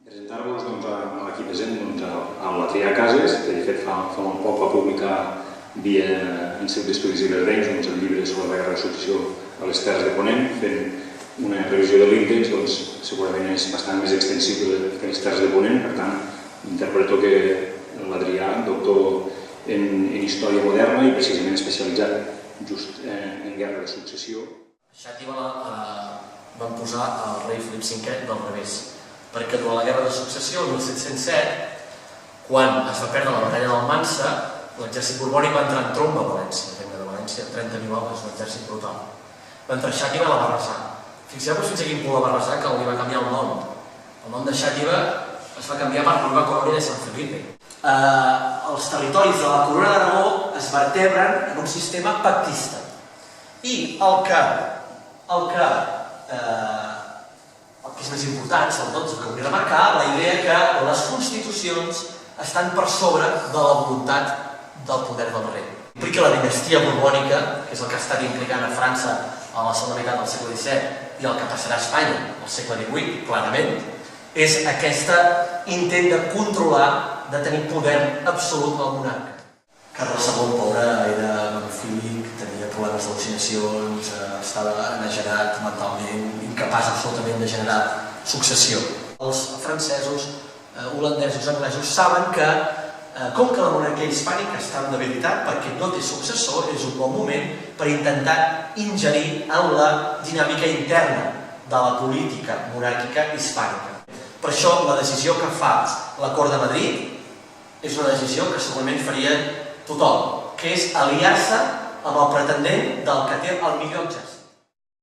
Presentar-vos a l'equip present amb la Trià Cases, que de fet fa molt poc va publicar via Institut d'Estudis Iberdencs el llibre sobre la guerra de successió a les Terres de Ponent, fent una revisió de l'índex, segurament és bastant més extensible que les Terres de Ponent, per tant, interpreto que l'Adrià, doctor en Història Moderna i precisament especialitzat just en guerra de successió. A Xàtiva van posar el rei Felip V del revés, perquè durant la guerra de successió, el 1707, quan es va perdre la batalla d'Almansa, l'exèrcit borbònic va entrar en tromba a València, el regne de València, 30.000 homes, un exèrcit brutal. Va entrar a Xàtiva i la va arrasar. Fixeu-vos fins a quin punt la va arrasar que li va canviar el nom. El nom de Xàtiva es va canviar per Nueva Colònia de Sant Felipe. Els territoris de la Corona d'Aragó es vertebren en un sistema pactista. I el que és més important, sobretot, el que vull remarcar, la idea que les constitucions estan per sobre de la voluntat del poder del rei. Implica la dinastia borbònica, que és el que ha estat implicant a França a la segona meitat del segle XVII i el que passarà a Espanya al segle XVIII, clarament, és aquest intent de controlar, de tenir poder absolut al monarca. Carles II, pobre, era monofílic, tenia problemes d'al·lucinacions, estava enajenat mentalment, incapaç absolutament de generar successió. Els francesos, holandesos, anglesos saben que, com que la monarquia hispànica està en debilitat perquè no té successor, és un bon moment per intentar ingerir en la dinàmica interna de la política monàrquica hispànica. Per això, la decisió que fa la Cort de Madrid és una decisió que segurament faria tothom, que és aliar-se amb el pretendent del que té el millor exèrcit.